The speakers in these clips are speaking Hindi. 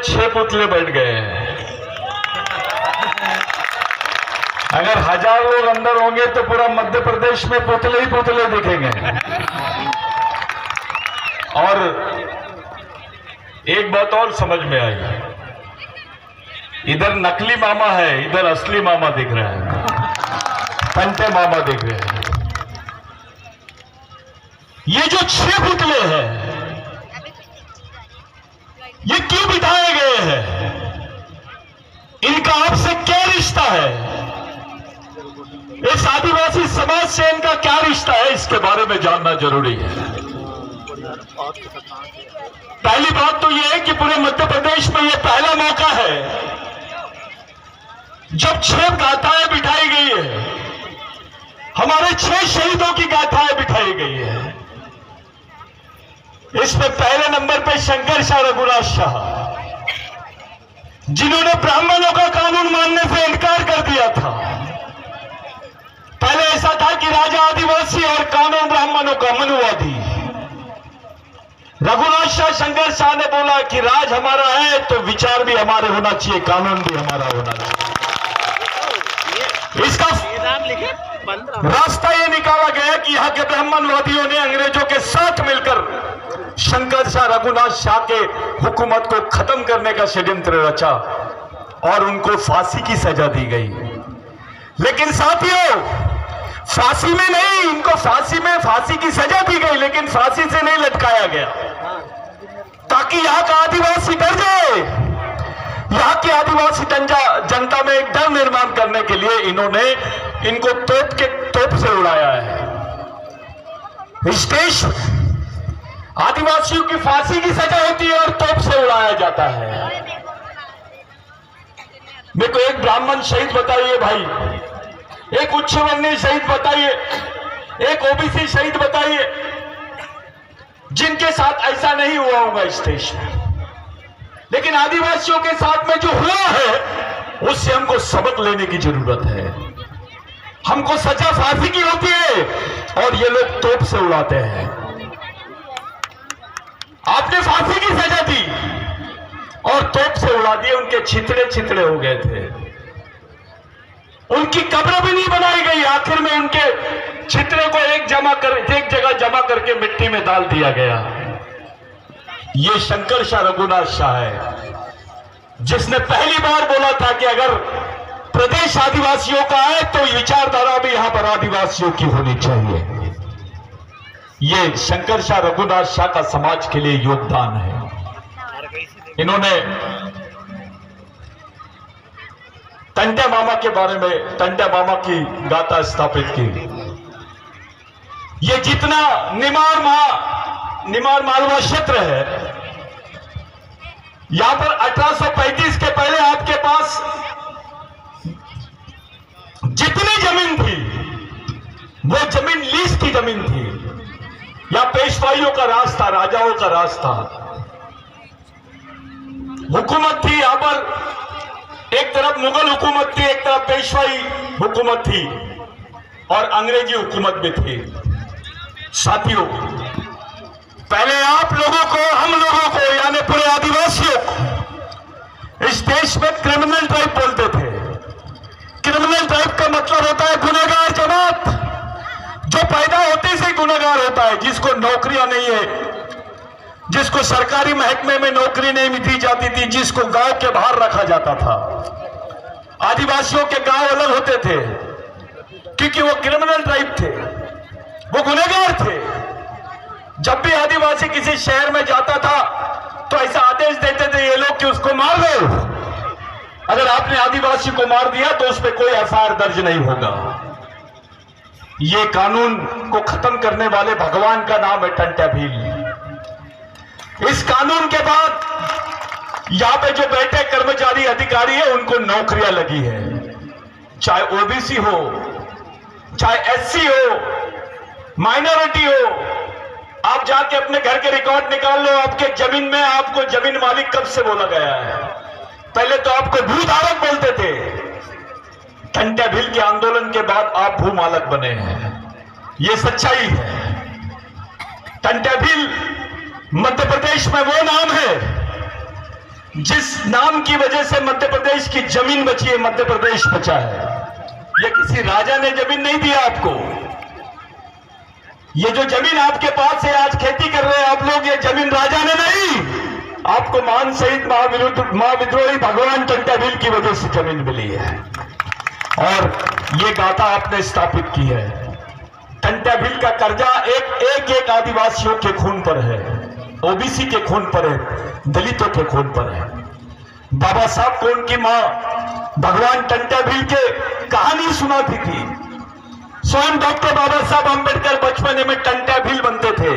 में 6 पुतले बैठ गए हैं। अगर 1000 लोग अंदर होंगे तो पूरा मध्य प्रदेश में पुतले ही पुतले दिखेंगे। और एक बात और समझ में आई, इधर नकली मामा है, इधर असली मामा दिख रहा है, टंटे मामा दिख रहे हैं। ये जो 6 पुतले हैं ये क्यों बिठाए गए हैं? इनका आपसे क्या रिश्ता है? इस आदिवासी समाज से इनका क्या रिश्ता है, इसके बारे में जानना जरूरी है। पहली बात तो यह है कि पूरे मध्य प्रदेश में यह पहला मौका है जब 6 गाथाएं बिठाई गई है, हमारे 6 शहीदों की गाथाएं बिठाई गई है। इसमें पहले नंबर पे शंकर शाह रघुनाथ शाह, जिन्होंने ब्राह्मणों का कानून मानने से इनकार कर दिया था। पहले ऐसा था कि राजा आदिवासी और कानून ब्राह्मणों का, मनुवादी। रघुनाथ शाह, शंकर शाह ने बोला कि राज हमारा है तो विचार भी हमारे होना चाहिए, कानून भी हमारा होना चाहिए। इसका रास्ता यह निकाला गया कि यहां के ब्राह्मणवादियों ने अंग्रेजों के साथ मिलकर शंकर शाह, रघुनाथ शाह के हुकूमत को खत्म करने का षड्यंत्र रचा और उनको फांसी की सजा दी गई। लेकिन साथियों, फांसी में नहीं, इनको फांसी की सजा दी गई, लेकिन फांसी से नहीं लटकाया गया, ताकि यहां का आदिवासी डर जाए। यहां की आदिवासी जनता में एक डर निर्माण करने के लिए इन्होंने इनको तोप से उड़ाया है। इस देश आदिवासियों की फांसी की सजा होती है और तोप से उड़ाया जाता है। मेरे को एक ब्राह्मण शहीद बताइए भाई, एक उच्चवर्णीय शहीद बताइए, एक ओबीसी शहीद बताइए जिनके साथ ऐसा नहीं हुआ होगा इस देश में। लेकिन आदिवासियों के साथ में जो हुआ है उससे हमको सबक लेने की जरूरत है। हमको सजा फांसी की होती है और ये लोग तोप से उड़ाते हैं। आपने फांसी की सजा दी और तोप से उड़ा दिए, उनके छितड़े छितड़े हो गए थे, उनकी कब्र भी नहीं बनाई गई। आखिर में उनके छितड़े को एक जगह जमा करके मिट्टी में डाल दिया गया। ये शंकर शाह रघुनाथ शाह है जिसने पहली बार बोला था कि अगर प्रदेश आदिवासियों का है तो विचारधारा भी यहां पर आदिवासियों की होनी चाहिए। ये शंकर शाह रघुनाथ शाह का समाज के लिए योगदान है। इन्होंने टंटे मामा के बारे में, टंटे मामा की गाथा स्थापित की। ये जितना निमाड़ मालवा क्षेत्र है, यहां पर 1835 के पहले आपके पास जितनी जमीन थी वो जमीन लीज की जमीन थी। या पेशवाइयों का राज था, राजाओं का राज था, हुकूमत थी। यहां पर एक तरफ मुगल हुकूमत थी, एक तरफ पेशवाई हुकूमत थी और अंग्रेजी हुकूमत भी थी। साथियों, पहले आप लोगों को, हम लोगों को, यानी पूरे आदिवासियों को इस देश में क्रिमिनल ट्राइब बोलते थे। क्रिमिनल ट्राइब का मतलब होता है गुनहगार जमात, जो पैदा होते से गुनहगार होता है, जिसको नौकरियां नहीं है, जिसको सरकारी महकमे में नौकरी नहीं दी जाती थी, जिसको गांव के बाहर रखा जाता था। आदिवासियों के गांव अलग होते थे क्योंकि वो क्रिमिनल ट्राइब थे, वो गुनहगार थे। जब भी आदिवासी किसी शहर में जाता था तो ऐसा आदेश देते थे ये लोग कि उसको मार दो। अगर आपने आदिवासी को मार दिया तो उस पर कोई एफआईआर दर्ज नहीं होगा। ये कानून को खत्म करने वाले भगवान का नाम है टंटा भील। इस कानून के बाद यहां पे जो बैठे कर्मचारी अधिकारी है उनको नौकरियां लगी है, चाहे ओबीसी हो, चाहे एससी हो, माइनॉरिटी हो। आप जाके अपने घर के रिकॉर्ड निकाल लो, आपके जमीन में आपको जमीन मालिक कब से बोला गया है? पहले तो आपको भूधारक बोलते थे, टंटा भील के आंदोलन के बाद आप भूमालक बने हैं। यह सच्चाई है। टंटा भील मध्य प्रदेश में वो नाम है जिस नाम की वजह से मध्य प्रदेश की जमीन बची है, मध्य प्रदेश बचा है, ये किसी राजा ने जमीन नहीं दिया आपको। ये जो जमीन आपके पास है, आज खेती कर रहे हैं आप लोग, ये जमीन राजा ने नहीं, आपको मान सहित महाविद्रोही भगवान टंटा भील की वजह से जमीन मिली है। और ये गाथा आपने स्थापित की है। टंटा भील का कर्जा एक आदिवासियों के खून पर है, ओबीसी के खून पर है, दलितों के खून पर है। बाबा साहब को उनकी मां भगवान टंटा भील के कहानी सुनाती थी। स्वयं डॉक्टर बाबा साहब अंबेडकर बचपन में टंटा भील बनते थे।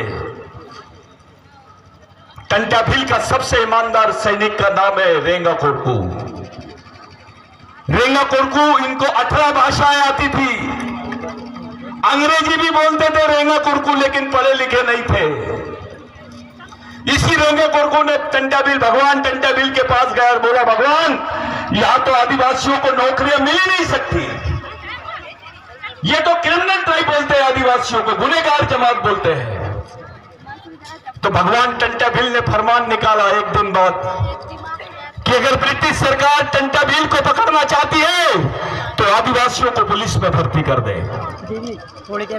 टंटा भील का सबसे ईमानदार सैनिक का नाम है रेंगा कोरकू। रेंगा कोरकू, इनको 18 भाषाएं आती थी, अंग्रेजी भी बोलते थे रेंगा कोरकू, लेकिन पढ़े लिखे नहीं थे। इसी रेंगा कोरकू ने भगवान टंटा भील के पास गया और बोला, भगवान यहां तो आदिवासियों को नौकरियां मिल ही नहीं सकती, ये तो क्रिमिनल ट्राइब बोलते हैं, आदिवासियों को गुनहगार जमात बोलते हैं। तो भगवान टंटा भील ने फरमान निकाला एक दिन बाद कि अगर ब्रिटिश सरकार टंटा भील को पकड़ना चाहती है तो आदिवासियों को पुलिस में भर्ती कर दे।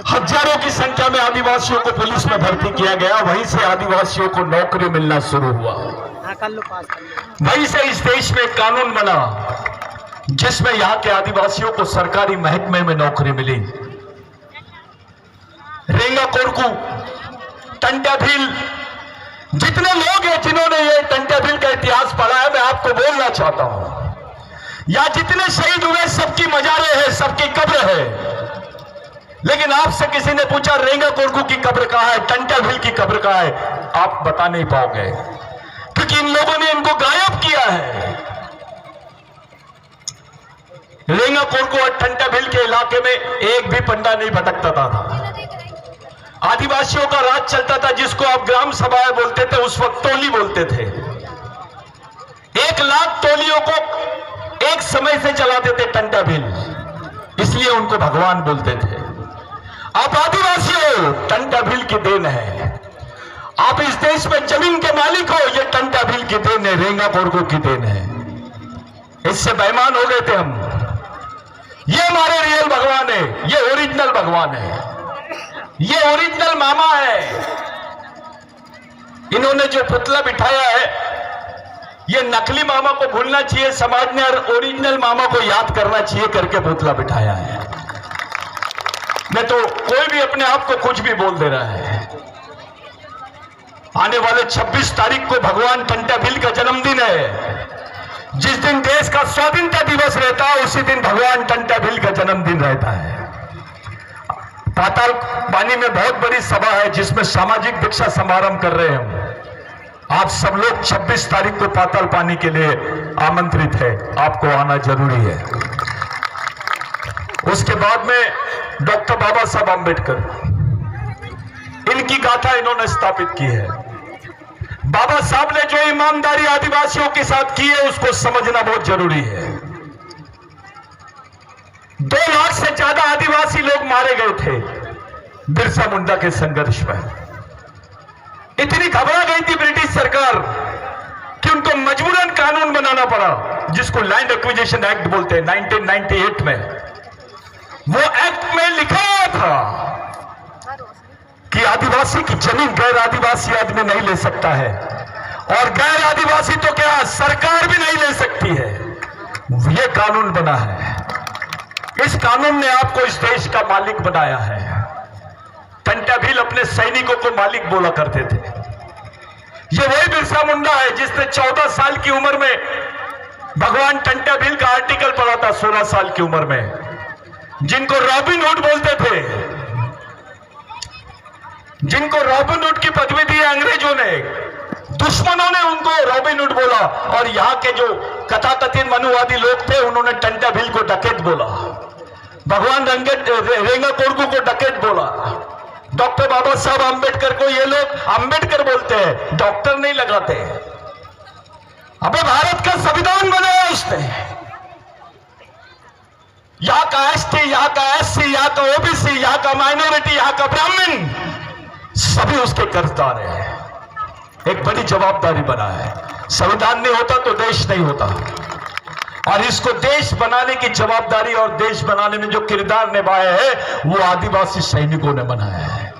हजारों की संख्या में आदिवासियों को पुलिस में भर्ती किया गया। वहीं से आदिवासियों को नौकरी मिलना शुरू हुआ। वहीं से इस देश में कानून बना जिसमें यहां के आदिवासियों को सरकारी महकमे में नौकरी मिली। रेंगा कोरकू, टंटा भील, जितने लोग हैं जिन्होंने ये टंटा भील का इतिहास पढ़ा है, मैं आपको बोलना चाहता हूं, या जितने शहीद हुए सबकी मजारें हैं, सबकी कब्र है, लेकिन आपसे किसी ने पूछा रेंगा कोरकू की कब्र कहां है, टंटा भील की कब्र कहां है, आप बता नहीं पाओगे, क्योंकि इन लोगों ने इनको गायब किया है। रेंगा कोरकू और टंटा भील के इलाके में एक भी पंडा नहीं भटकता था। आदिवासियों का राज चलता था, जिसको आप ग्राम सभाएं बोलते थे, उस वक्त टोली बोलते थे। 1 लाख टोलियों को एक समय से चलाते थे टंटा भील, इसलिए उनको भगवान बोलते थे। आप आदिवासियों, टंटा भील की देन है। आप इस देश में जमीन के मालिक हो, ये टंटा भील की देन है, रेंगा कोरकू की देन है। इससे बेईमान हो गए थे हम। ये हमारे रियल भगवान है, ये ओरिजिनल भगवान है, ये ओरिजिनल मामा है। इन्होंने जो पुतला बिठाया है, ये नकली मामा को भूलना चाहिए समाज ने, और ओरिजिनल मामा को याद करना चाहिए करके पुतला बिठाया है। नहीं तो कोई भी अपने आप को कुछ भी बोल दे रहा है। आने वाले 26 तारीख को भगवान टंटा भील का जन्मदिन है। जिस दिन देश का स्वाधीनता दिवस रहता है, उसी दिन भगवान टंटा भील का जन्मदिन रहता है। पाताल पानी में बहुत बड़ी सभा है जिसमें सामाजिक दीक्षा समारोह कर रहे हैं। आप सब लोग 26 तारीख को पाताल पानी के लिए आमंत्रित है, आपको आना जरूरी है। उसके बाद में डॉक्टर बाबा साहब अंबेडकर, इनकी गाथा इन्होंने स्थापित की है। बाबा साहब ने जो ईमानदारी आदिवासियों के साथ की है, उसको समझना बहुत जरूरी है। 2 लाख से ज्यादा आदिवासी लोग मारे गए थे बिरसा मुंडा के संघर्ष में। इतनी घबरा गई थी ब्रिटिश सरकार कि उनको मजबूरन कानून बनाना पड़ा, जिसको लैंड एक्विजिशन एक्ट बोलते हैं। 1998 में वो एक्ट में लिखा हुआ था कि आदिवासी की जमीन गैर आदिवासी आदमी नहीं ले सकता है, और गैर आदिवासी तो क्या सरकार भी नहीं ले सकती है। यह कानून बना है। इस कानून ने आपको इस देश का मालिक बनाया है। टंटा भील अपने सैनिकों को मालिक बोला करते थे। ये वही बिरसा मुंडा है जिसने 14 साल की उम्र में भगवान टंटा भील का आर्टिकल पढ़ा था, 16 साल की उम्र में, जिनको रॉबिन हुड बोलते थे, जिनको रॉबिन हुड की पदवी दी अंग्रेजों ने। दुश्मनों ने उनको रॉबिन हुड बोला, और यहां के जो कथाकथित मनुवादी लोग थे, उन्होंने टंटा भील को डकैत बोला, भगवान रेंगा कोरकू को डकैत बोला, डॉक्टर बाबा साहब अंबेडकर को ये लोग अंबेडकर बोलते हैं, डॉक्टर नहीं लगाते। अबे भारत का संविधान बनाया उसने, यहां का एसटी, यहां का एससी, यहां का ओबीसी, यहां का माइनॉरिटी, यहां का ब्राह्मण, सभी उसके कर्जदार हैं। एक बड़ी जवाबदारी बना है। संविधान नहीं होता तो देश नहीं होता। और इसको देश बनाने की जवाबदारी और देश बनाने में जो किरदार निभाया है वो आदिवासी सैनिकों ने बनाया है।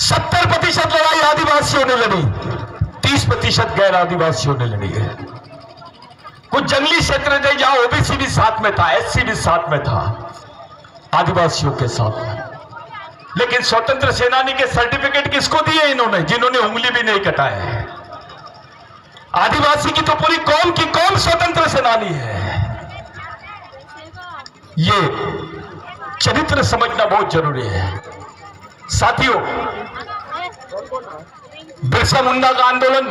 70% लड़ाई आदिवासियों ने लड़ी, 30% गैर आदिवासियों ने लड़ी है। कुछ जंगली क्षेत्र थे जहां ओबीसी भी साथ में था, एससी भी साथ में था, आदिवासियों के साथ में। लेकिन स्वतंत्र सेनानी के सर्टिफिकेट किसको दिए इन्होंने, जिन्होंने उंगली भी नहीं कटाए। आदिवासी की तो पूरी कौम की कौम स्वतंत्र सेनानी है। ये चरित्र समझना बहुत जरूरी है साथियों। बिरसा मुंडा का आंदोलन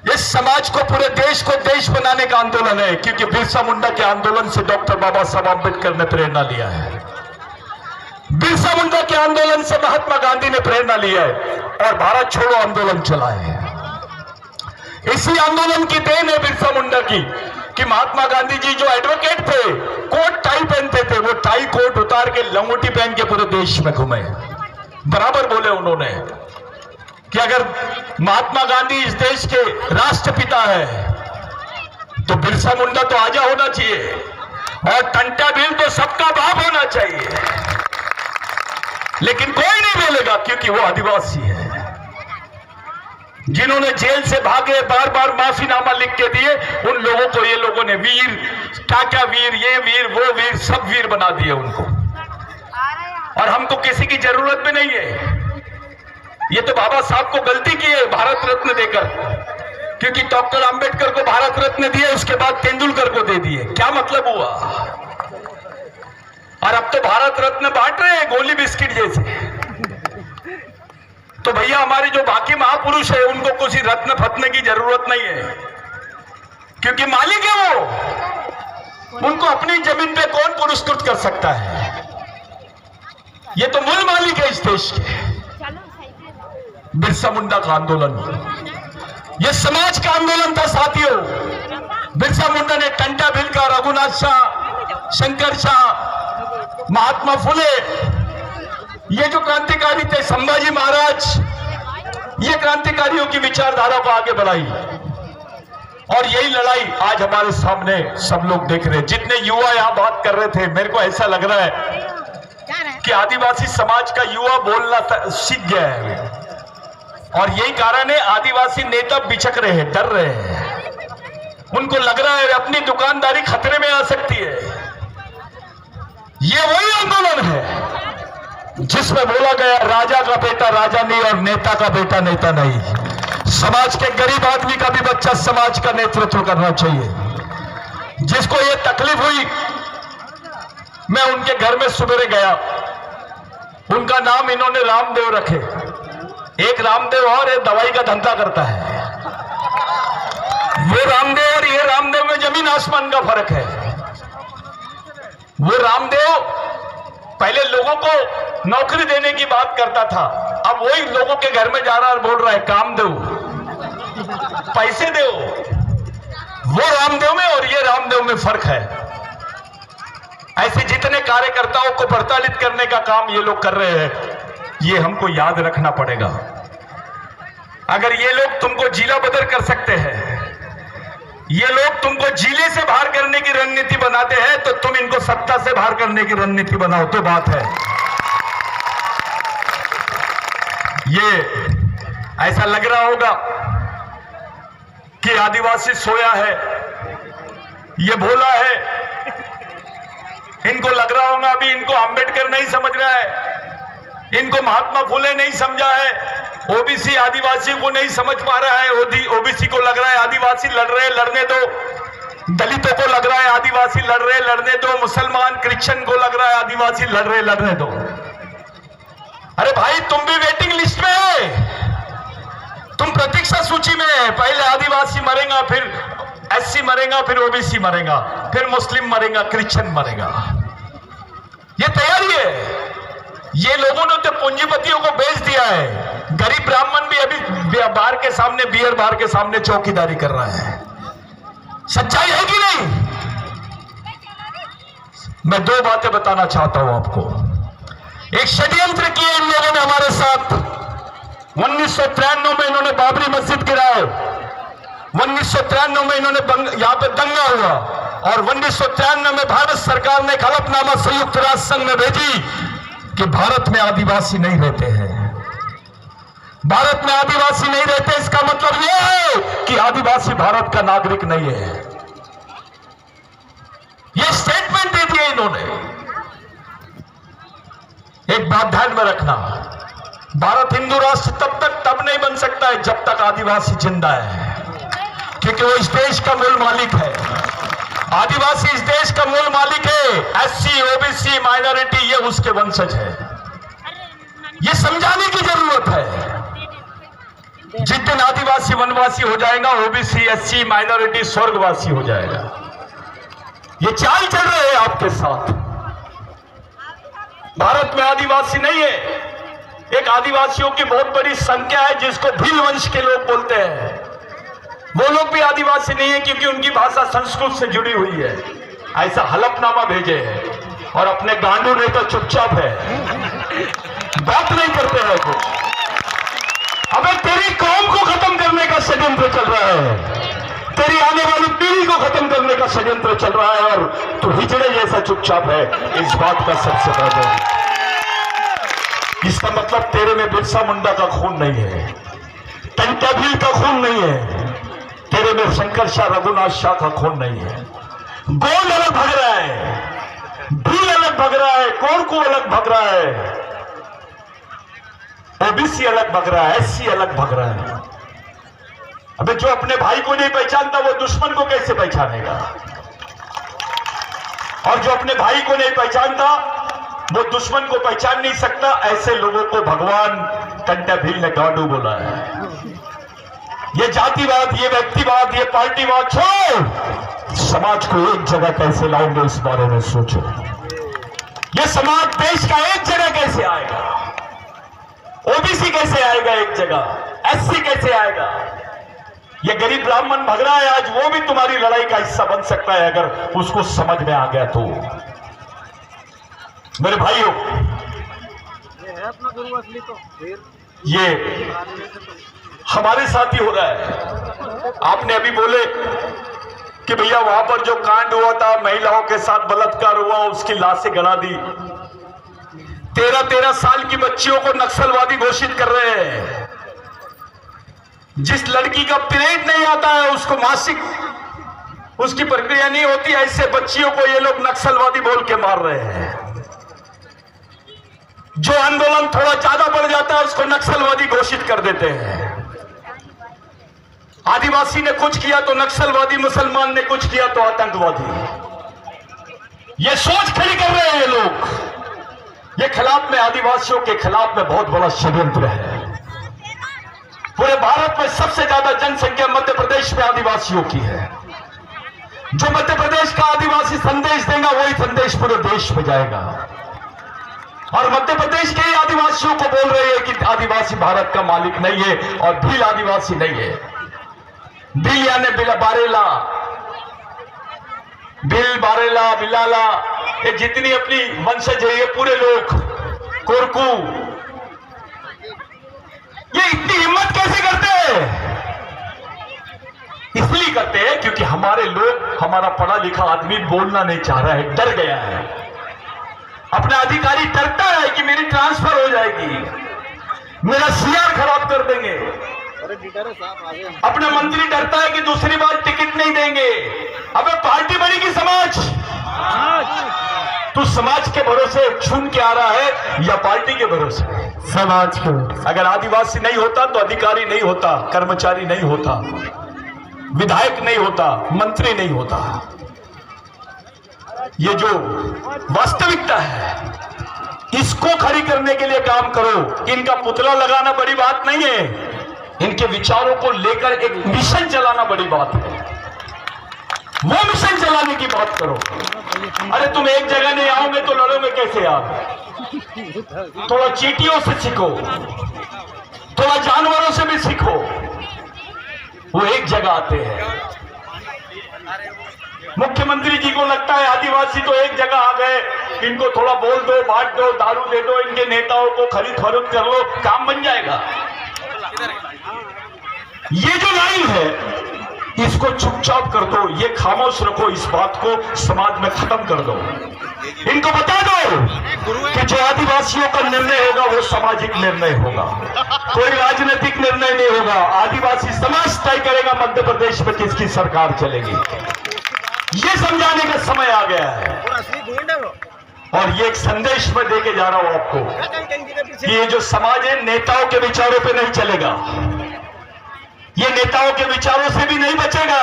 इस समाज को, पूरे देश को देश बनाने का आंदोलन है, क्योंकि बिरसा मुंडा के आंदोलन से डॉक्टर बाबा साहब आंबेडकर ने प्रेरणा लिया है। बिरसा मुंडा के आंदोलन से महात्मा गांधी ने प्रेरणा लिया है और भारत छोड़ो आंदोलन चला है। इसी आंदोलन की देन है बिरसा मुंडा की कि महात्मा गांधी जी जो एडवोकेट थे, कोट टाई पहनते थे, वो टाई कोट उतार के लंगोटी पहन के पूरे देश में घूमे। बराबर बोले उन्होंने कि अगर महात्मा गांधी इस देश के राष्ट्रपिता है तो बिरसा मुंडा तो आजा होना चाहिए और टंटा भील तो सबका बाप होना चाहिए। लेकिन कोई नहीं बोलेगा क्योंकि वो आदिवासी है। जिन्होंने जेल से भागे, बार बार माफीनामा लिख के दिए, उन लोगों को ये लोगों ने वीर, क्या वीर, ये वीर, वो वीर, सब वीर बना दिए उनको। और हमको किसी की जरूरत भी नहीं है। ये तो बाबा साहब को गलती की है भारत रत्न देकर, क्योंकि डॉक्टर अंबेडकर को भारत रत्न दिए, उसके बाद तेंदुलकर को दे दिए। क्या मतलब हुआ? और अब तो भारत रत्न बांट रहे हैं गोली बिस्किट जैसे। तो भैया हमारे जो बाकी महापुरुष है उनको कुछ रत्न फतने की जरूरत नहीं है, क्योंकि मालिक है वो। उनको अपनी जमीन पे कौन पुरस्कृत कर सकता है? ये तो मूल मालिक है इस देश के। बिरसा मुंडा का आंदोलन ये समाज का आंदोलन था साथियों। बिरसा मुंडा ने टंटा भिल का, रघुनाथ शाह, शंकर शाह, महात्मा फुले, ये जो क्रांतिकारी थे, संभाजी महाराज, ये क्रांतिकारियों की विचारधारा को आगे बढ़ाई। और यही लड़ाई आज हमारे सामने सब लोग देख रहे हैं। जितने युवा यहां बात कर रहे थे, मेरे को ऐसा लग रहा है कि आदिवासी समाज का युवा बोलना सीख गया है। और यही कारण है आदिवासी नेता बिचक रहे हैं, डर रहे हैं। उनको लग रहा है अपनी दुकानदारी खतरे में आ सकती है। ये वही आंदोलन है जिसमें बोला गया राजा का बेटा राजा नहीं और नेता का बेटा नेता नहीं। समाज के गरीब आदमी का भी बच्चा समाज का नेतृत्व करना चाहिए। जिसको ये तकलीफ हुई, मैं उनके घर में सवेरे गया, उनका नाम इन्होंने रामदेव रखे। एक रामदेव और एक दवाई का धंधा करता है। वो रामदेव और ये रामदेव में जमीन आसमान का फर्क है। वो रामदेव पहले लोगों को नौकरी देने की बात करता था, अब वही लोगों के घर में जा रहा और बोल रहा है काम दो, पैसे दो। वो रामदेव में और ये रामदेव में फर्क है। ऐसे जितने कार्यकर्ताओं को प्रताड़ित करने का काम ये लोग कर रहे हैं, ये हमको याद रखना पड़ेगा। अगर ये लोग तुमको जिला बदर कर सकते हैं, ये लोग तुमको जिले से बाहर करने की रणनीति बनाते हैं, तो तुम इनको सत्ता से बाहर करने की रणनीति बनाओ तो बात है। ये ऐसा लग रहा होगा कि आदिवासी सोया है, ये भोला है। इनको लग रहा होगा अभी इनको अंबेडकर नहीं समझ रहा है, इनको महात्मा फुले नहीं समझा है, ओबीसी आदिवासी को नहीं समझ पा रहा है। ओबीसी को लग रहा है आदिवासी लड़ रहे, लड़ने दो। दलितों को लग रहा है आदिवासी लड़ रहे, लड़ने दो। मुसलमान क्रिश्चियन को लग रहा है आदिवासी लड़ रहे, लड़ने दो। अरे भाई तुम भी वेटिंग लिस्ट में है, तुम प्रतीक्षा सूची में है। पहले आदिवासी मरेगा, फिर एससी मरेगा, फिर ओबीसी मरेगा, फिर मुस्लिम मरेगा, क्रिश्चियन मरेगा। ये तैयारी है। ये लोगों ने तो पूंजीपतियों को बेच दिया है। गरीब ब्राह्मण भी अभी बार के सामने, बियर बार के सामने चौकीदारी कर रहा है। सच्चाई है कि नहीं? मैं दो बातें बताना चाहता हूं आपको। एक षड्यंत्र किया इन लोगों ने हमारे साथ, 1993 में इन्होंने बाबरी मस्जिद गिराए, 1993 में इन्होंने यहां पे दंगा हुआ, और 1993 में भारत सरकार ने एक हलफनामा संयुक्त राष्ट्र संघ में भेजी कि भारत में आदिवासी नहीं रहते हैं। भारत में आदिवासी नहीं रहते, इसका मतलब यह है कि आदिवासी भारत का नागरिक नहीं है। यह स्टेटमेंट दे दिया इन्होंने। एक बात ध्यान में रखना, भारत हिंदू राष्ट्र तब नहीं बन सकता है जब तक आदिवासी जिंदा है, क्योंकि वो इस देश का मूल मालिक है। आदिवासी इस देश का मूल मालिक है। एससी, ओबीसी, माइनॉरिटी ये उसके वंशज है। ये समझाने की जरूरत है। जिस दिन आदिवासी वनवासी हो जाएगा, ओबीसी, एससी, माइनॉरिटी स्वर्गवासी हो जाएगा। ये चाल चल रहे हैं आपके साथ। भारत में आदिवासी नहीं है। एक आदिवासियों की बहुत बड़ी संख्या है जिसको भील वंश के लोग बोलते हैं। वो लोग भी आदिवासी नहीं है क्योंकि उनकी भाषा संस्कृत से जुड़ी हुई है। ऐसा हलफनामा भेजे हैं और अपने गांडू नेता चुपचाप है, बात नहीं करते हैं कुछ। अबे तेरी कौम को खत्म करने का षड्यंत्र चल रहा है, तेरी आने वाली पीढ़ी को खत्म करने का षड्यंत्र चल रहा है, और तू हिजड़े जैसा चुपचाप है। इस बात का सबसे बड़ा, इसका मतलब तेरे में बिरसा मुंडा का खून नहीं है, टंटा भील का खून नहीं है, तेरे में शंकर शाह, रघुनाथ शाह का खून नहीं है। गोंड अलग भग रहा है, भील अलग भग रहा है, कोरकू अलग भग रहा है, ओबीसी अलग भग रहा है, एससी अलग भग रहा है। अबे जो अपने भाई को नहीं पहचानता वो दुश्मन को कैसे पहचानेगा? और जो अपने भाई को नहीं पहचानता वो दुश्मन को पहचान नहीं सकता। ऐसे लोगों को भगवान टंटा भील ने गांडू बोला है। ये जातिवाद, ये व्यक्तिवाद, ये पार्टीवाद छोड़, समाज को एक जगह कैसे लाएंगे इस बारे में सोचो। ये समाज देश का एक जगह कैसे आएगा? ओबीसी कैसे आएगा एक जगह? एससी कैसे आएगा? ये गरीब ब्राह्मण भग रहा है आज, वो भी तुम्हारी लड़ाई का हिस्सा बन सकता है अगर उसको समझ में आ गया तो। मेरे भाइयों, ये है अपना गुरु असली, तो ये हमारे साथ ही हो रहा है। आपने अभी बोले कि भैया वहां पर जो कांड हुआ था, महिलाओं के साथ बलात्कार हुआ, उसकी लाशें गड़ा दी। 13-13 साल की बच्चियों को नक्सलवादी घोषित कर रहे हैं। जिस लड़की का पीरियड नहीं आता है, उसको मासिक उसकी प्रक्रिया नहीं होती, ऐसे बच्चियों को ये लोग नक्सलवादी बोल के मार रहे हैं। जो आंदोलन थोड़ा ज्यादा बढ़ जाता है उसको नक्सलवादी घोषित कर देते हैं। आदिवासी ने कुछ किया तो नक्सलवादी, मुसलमान ने कुछ किया तो आतंकवादी। ये सोच खड़ी कर रहे हैं ये लोग। ये खिलाफ में, आदिवासियों के खिलाफ में बहुत बड़ा षड्यंत्र है। पूरे भारत में सबसे ज्यादा जनसंख्या मध्य प्रदेश में आदिवासियों की है। जो मध्य प्रदेश का आदिवासी संदेश देगा वही संदेश पूरे देश में जाएगा। और मध्य प्रदेश के ही आदिवासियों को बोल रहे हैं कि आदिवासी भारत का मालिक नहीं है और भील आदिवासी नहीं है। भील यानी बारेला, बिल, बारेला, बिलाला, ये जितनी अपनी वंशज है, ये पूरे लोग, कोरकू, ये इतनी हिम्मत कैसे करते हैं? इसलिए करते हैं क्योंकि हमारे लोग, हमारा पढ़ा लिखा आदमी बोलना नहीं चाह रहा है, डर गया है। अपना अधिकारी डरता है कि मेरी ट्रांसफर हो जाएगी, मेरा सीआर खराब कर देंगे। अपना मंत्री डरता है कि दूसरी बार टिकट नहीं देंगे। अबे पार्टी बनेगी समाज, तू समाज के भरोसे चुन के आ रहा है या पार्टी के भरोसे? समाज के। अगर आदिवासी नहीं होता तो अधिकारी नहीं होता, कर्मचारी नहीं होता, विधायक नहीं होता, मंत्री नहीं होता। ये जो वास्तविकता है इसको खड़ी करने के लिए काम करो। इनका पुतला लगाना बड़ी बात नहीं है, इनके विचारों को लेकर एक मिशन चलाना बड़ी बात है। वो मिशन चलाने की बात करो। अरे तुम एक जगह नहीं आओगे तो लड़ोगे कैसे आप? थोड़ा चींटियों से सीखो, थोड़ा जानवरों से भी सीखो, वो एक जगह आते हैं। मुख्यमंत्री जी को लगता है आदिवासी तो एक जगह आ गए, इनको थोड़ा बोल दो, बांट दो, दारू दे दो, इनके नेताओं को खरीद फरोख्त कर लो, काम बन जाएगा। ये जो लाइन है इसको चुपचाप कर दो, ये खामोश रखो, इस बात को समाज में खत्म कर दो। इनको बता दो कि जो आदिवासियों का निर्णय होगा वो सामाजिक निर्णय होगा, कोई राजनीतिक निर्णय नहीं होगा। आदिवासी समाज तय करेगा मध्य प्रदेश में किसकी सरकार चलेगी। ये समझाने का समय आ गया है और ये एक संदेश मैं देके जा रहा हूं आपको कि ये जो समाज है नेताओं के विचारों पे नहीं चलेगा, ये नेताओं के विचारों से भी नहीं बचेगा।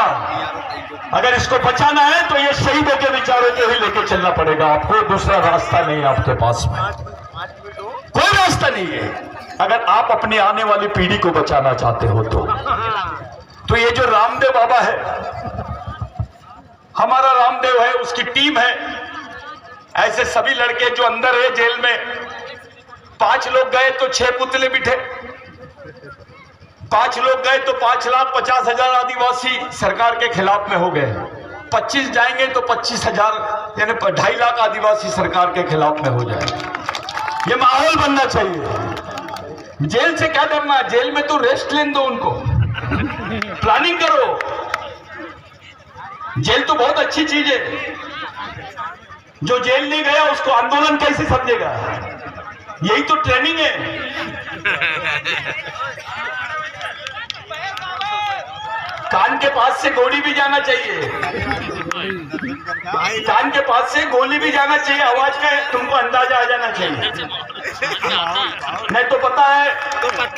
अगर इसको बचाना है तो ये शहीदों के विचारों को ही लेके चलना पड़ेगा आपको, दूसरा रास्ता नहीं है आपके पास में, कोई रास्ता नहीं है। अगर आप अपनी आने वाली पीढ़ी को बचाना चाहते हो तो ये जो रामदेव बाबा है, हमारा रामदेव है, उसकी टीम है, ऐसे सभी लड़के जो अंदर है जेल में, 5 लोग गए तो 6 पुतले बिठे, 5 लोग गए तो 5,50,000 आदिवासी सरकार के खिलाफ में हो गए, 25 जाएंगे तो 25,000 यानी 2.5 लाख आदिवासी सरकार के खिलाफ में हो जाए। ये माहौल बनना चाहिए। जेल से क्या करना, जेल में तो रेस्ट लेने दो उनको, प्लानिंग करो। जेल तो बहुत अच्छी चीज है, जो जेल नहीं गया उसको आंदोलन कैसे समझेगा, यही तो ट्रेनिंग है। कान के पास से गोली भी जाना चाहिए, कान के पास से गोली भी जाना चाहिए, आवाज का तुमको अंदाजा आ जाना चाहिए। नहीं तो पता है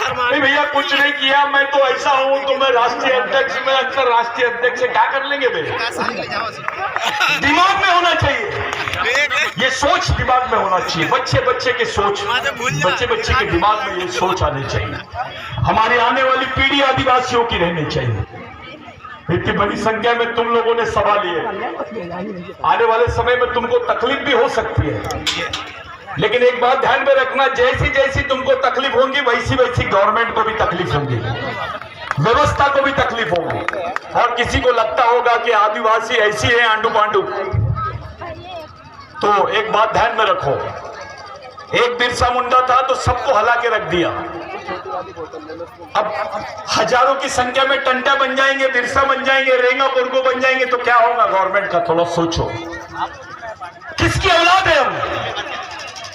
नहीं भैया कुछ नहीं किया, मैं तो ऐसा हूं तो मैं राष्ट्रीय अध्यक्ष, मैं अंतरराष्ट्रीय अध्यक्ष क्या कर लेंगे भैया। दिमाग में होना चाहिए, ये सोच दिमाग में होना चाहिए, बच्चे की सोच, बच्चे के दिमाग में ये सोच आनी चाहिए। हमारी आने वाली पीढ़ी आदिवासियों की रहनी चाहिए। इतनी बड़ी संख्या में तुम लोगों ने सभा लिए, आने वाले समय में तुमको तकलीफ भी हो सकती है, लेकिन एक बात ध्यान में रखना, जैसी जैसी तुमको तकलीफ होगी वैसी वैसी गवर्नमेंट को भी तकलीफ होगी, व्यवस्था को भी तकलीफ होगी। और किसी को लगता होगा कि आदिवासी ऐसी है आंडू पांडू, तो एक बात ध्यान में रखो, एक बिरसा मुंडा था तो सबको हला के रख दिया, अब हजारों की संख्या में टंटा बन जाएंगे, बिरसा बन जाएंगे, रेंगा बुर्गो बन जाएंगे, तो क्या होगा गवर्नमेंट का, थोड़ा सोचो। किसकी औलाद है हम,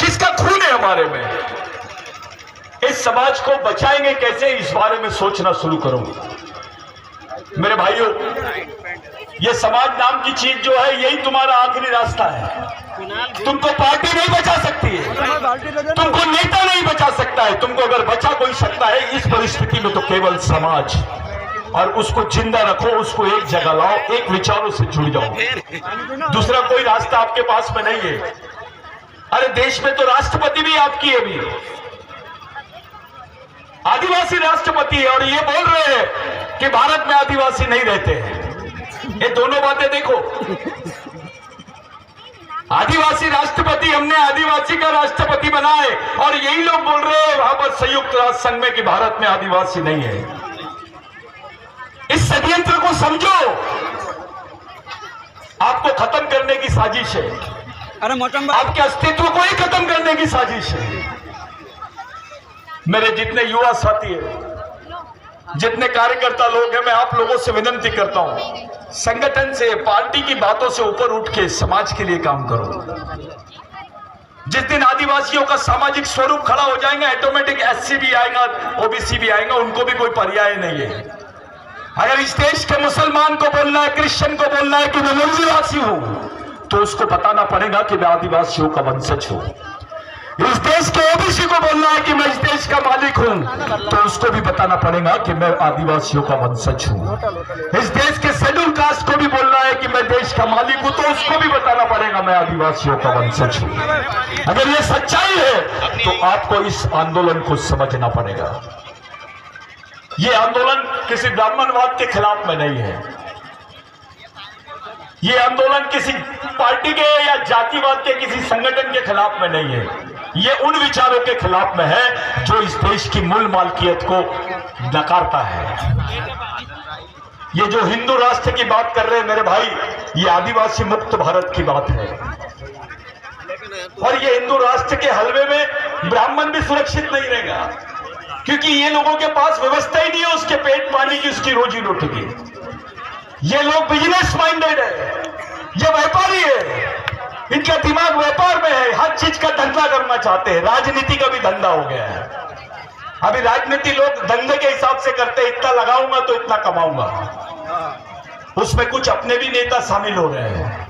किसका खून है हमारे में, इस समाज को बचाएंगे कैसे, इस बारे में सोचना शुरू करो। मेरे भाइयों, ये समाज नाम की चीज जो है यही तुम्हारा आखिरी रास्ता है। तुमको पार्टी नहीं बचा सकती है, तुमको नेता नहीं बचा सकता है, तुमको अगर बचा कोई सकता है इस परिस्थिति में तो केवल समाज, और उसको जिंदा रखो, उसको एक जगह लाओ, एक विचारों से जुड़ जाओ, दूसरा कोई रास्ता आपके पास में नहीं है। अरे देश में तो राष्ट्रपति भी आपकी है, भी आदिवासी राष्ट्रपति है, और ये बोल रहे हैं कि भारत में आदिवासी नहीं रहते हैं। ये दोनों बातें देखो, आदिवासी राष्ट्रपति, हमने आदिवासी का राष्ट्रपति बनाए, और यही लोग बोल रहे हैं वहां पर संयुक्त राष्ट्र संघ में कि भारत में आदिवासी नहीं है। इस षड्यंत्र को समझो, आपको खत्म करने की साजिश है, आपके अस्तित्व को ही खत्म करने की साजिश है। मेरे जितने युवा साथी हैं, जितने कार्यकर्ता लोग हैं, मैं आप लोगों से विनती करता हूं, संगठन से, पार्टी की बातों से ऊपर उठ के समाज के लिए काम करो। जिस दिन आदिवासियों का सामाजिक स्वरूप खड़ा हो जाएगा, ऑटोमेटिक एससी भी आएगा, ओबीसी भी आएगा, उनको भी कोई पर्याय नहीं है। अगर इस देश के मुसलमान को बोलना है, क्रिश्चियन को बोलना है कि मैं आदिवासी हूं, तो उसको बताना पड़ेगा कि मैं आदिवासियों का वंशज हूं। इस देश के ओबीसी को बोलना है कि मैं इस देश का मालिक हूं, तो उसको भी बताना पड़ेगा कि मैं आदिवासियों का वंशज हूं। इस देश के शेड्यूल कास्ट को भी बोलना है कि मैं देश का मालिक हूं, तो उसको भी बताना पड़ेगा मैं आदिवासियों का वंशज हूं। अगर ये सच्चाई है तो आपको इस आंदोलन को समझना पड़ेगा। ये आंदोलन किसी ब्राह्मणवाद के खिलाफ में नहीं है, ये आंदोलन किसी पार्टी के या जातिवाद के किसी संगठन के खिलाफ में नहीं है, ये उन विचारों के खिलाफ में है जो इस देश की मूल मालकियत को नकारता है। ये जो हिंदू राष्ट्र की बात कर रहे हैं मेरे भाई, ये आदिवासी मुक्त भारत की बात है, और ये हिंदू राष्ट्र के हलवे में ब्राह्मण भी सुरक्षित नहीं रहेगा। क्योंकि ये लोगों के पास व्यवस्था ही नहीं है उसके पेट पानी की, उसकी रोजी रोटी की। ये लोग बिजनेस माइंडेड है, ये व्यापारी है, इनका दिमाग व्यापार में है, हर चीज का धंधा करना चाहते हैं। राजनीति का भी धंधा हो गया है। अभी राजनीति लोग धंधे के हिसाब से करते हैं, इतना लगाऊंगा तो इतना कमाऊंगा। उसमें कुछ अपने भी नेता शामिल हो रहे हैं।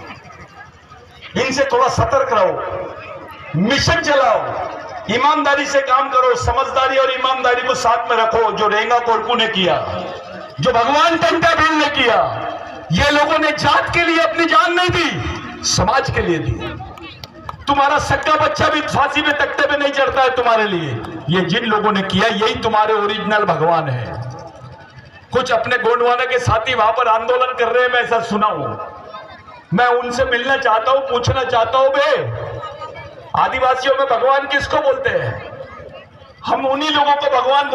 इनसे थोड़ा सतर्क रहो, मिशन चलाओ, ईमानदारी से काम करो, समझदारी और ईमानदारी को साथ में रखो। जो रेंगा कोरकू ने किया, जो भगवान टंटा भील ने किया, ये लोगों ने जात के लिए अपनी जान नहीं दी, समाज के लिए दी। तुम्हारा सक्का बच्चा भी फांसी में तख्ते पे नहीं चढ़ता है तुम्हारे लिए। ये जिन लोगों ने किया, यही तुम्हारे ओरिजिनल भगवान है। कुछ अपने गोंडवाना के साथी वहां पर आंदोलन कर रहे हैं, मैं ऐसा सुना हूं। मैं उनसे मिलना चाहता हूं, पूछना चाहता हूं, बे आदिवासियों में भगवान किसको बोलते हैं? हम उन्हीं लोगों को भगवान